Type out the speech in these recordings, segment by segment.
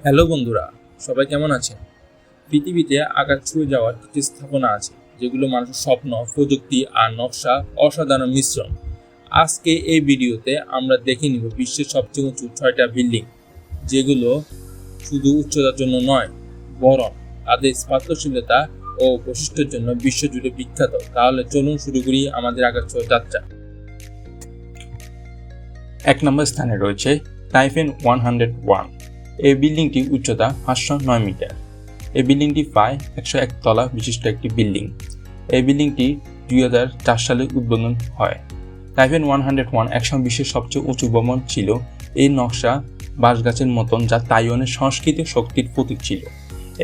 Hello বন্ধুরা, সবাই কেমন আছেন? পৃথিবীতে আকাশ ছুঁয়ে যাওয়ার কিছু স্থাপনা আছে যেগুলো মানুষের স্বপ্ন, প্রযুক্তি আর নকশা অসাধারণ মিশ্রণ। আজকে এই ভিডিওতে আমরা দেখে নিব বিশ্বের সবচেয়ে উঁচু 6টা বিল্ডিং, যেগুলো শুধু উচ্চতার জন্য নয়, বরং তাদের স্থাপত্যশীলতা ও বৈশিষ্ট্যের জন্য বিশ্বজুড়ে বিখ্যাত। তাহলে চলুন শুরু করি আমাদের আকাশ ছোঁয়া যাত্রা। 1 নম্বর স্থানে রয়েছে টাইফেন 101। এই বিল্ডিংটি উচ্চতা 509 মিটার। এই বিল্ডিংটি প্রায় 101 তলা বিশিষ্ট একটি বিল্ডিং। এই বিল্ডিংটি 2004 সালে উদ্বোধন হয়। টাইফেন 101 একসময় বিশ্বের সবচেয়ে উঁচু ভবন ছিল। এই নকশা বাঁশগাছের মতন, যা তাইওয়ানের সাংস্কৃতিক শক্তির প্রতীক ছিল।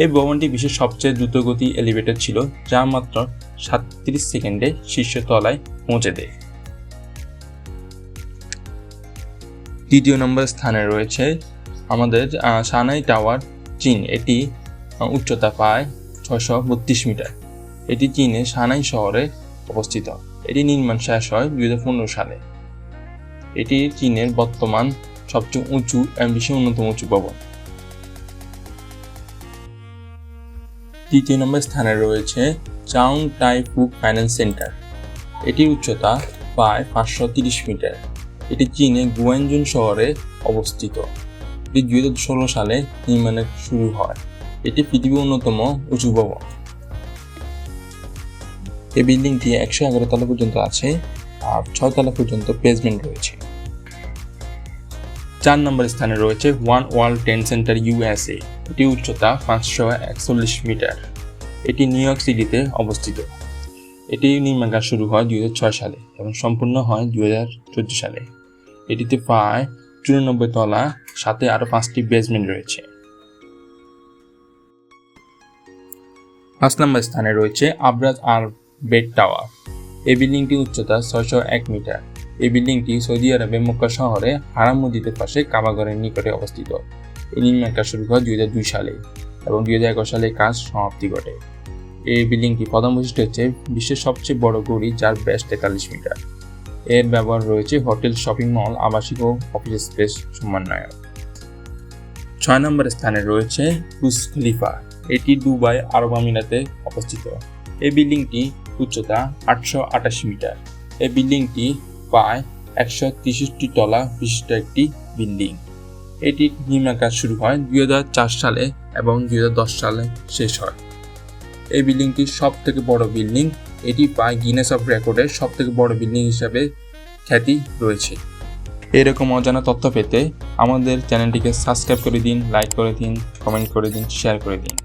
এই ভবনটি বিশ্বের সবচেয়ে দ্রুতগতি এলিভেটর ছিল, যা মাত্র 37 সেকেন্ডে শীর্ষ তলায় পৌঁছে দেয়। দ্বিতীয় নম্বর স্থানে রয়েছে আমাদের সানাই টাওয়ার, চীন। এটি উচ্চতা প্রায় 632 মিটার। এটি চীনের সানাই শহরে অবস্থিত। এটি নির্মাণ শেষ হয় 2015 সালে। এটি চীনের বর্তমান সবচেয়ে উঁচু এবং বিশ্বের অন্যতম উঁচু ভবন। তৃতীয় নম্বর স্থানে রয়েছে চাং টাই ফুক ফাইন্যান্স সেন্টার। এটির উচ্চতা প্রায় 530 মিটার। এটি চীনের গুয়ানজুন শহরে অবস্থিত। এটি 2016 সালে নির্মাণে শুরু হয়। এটি পৃথিবীর অন্যতম উঁচু ভবন। এই বিল্ডিংটি 111 তলা পর্যন্ত আছে আর 6 তলা পর্যন্ত বেসমেন্ট রয়েছে। 4 নম্বর স্থানে রয়েছে one world trade centre USA। এটি উচ্চতা 541 মিটার। এটি নিউ ইয়র্ক সিটিতে অবস্থিত। এটি নির্মাণ কাজ শুরু হয় 2006 সালে এবং সম্পূর্ণ হয় 2014 সালে। এটিতে প্রায় 94 তলা, সাথে আরো 5টি বেসমেন্ট রয়েছে। 5 নম্বর স্থানে রয়েছে আবরাজ আল বেট টাওয়ার। এই বিল্ডিংটি উচ্চতা 601 মিটার। এই বিল্ডিংটি সৌদি আরবের মক্কা শহরে হারাম মসজিদের পাশে কাবাঘরের নিকটে অবস্থিত। এই নির্মাণ কাজ শুরু হয় 2002 সালে এবং 2011 সালে কাজ সমাপ্তি ঘটে। এই বিল্ডিংটি প্রধান বৈশিষ্ট্য হচ্ছে বিশ্বের সবচেয়ে বড় গড়ি, যার ব্যাস 43 মিটার। এর ব্যবহার রয়েছে হোটেল, শপিং মল, আবাসিক ও অফিস স্পেস সমন্বয়। 6 নম্বর স্থানে রয়েছে বুর্জ খলিফা। এটি দুবাই, আরব আমিরাতে অবস্থিত। এই বিল্ডিংটি উচ্চতা 828 মিটার। এই বিল্ডিংটি প্রায় 163 তলা বিশিষ্ট একটি বিল্ডিং। এটি নির্মাণ কাজ শুরু হয় 2004 সালে এবং 2010 সালে শেষ হয়। এই বিল্ডিংটি সব থেকে বড় বিল্ডিং। এটি প্রায় গিনেস অফ রেকর্ডের সব থেকে বড় বিল্ডিং হিসাবে খ্যাতি রয়েছে। এরকম অজানা তথ্য পেতে আমাদের চ্যানেলটিকে সাবস্ক্রাইব করে দিন, লাইক করে দিন, কমেন্ট করে দিন, শেয়ার করে দিন।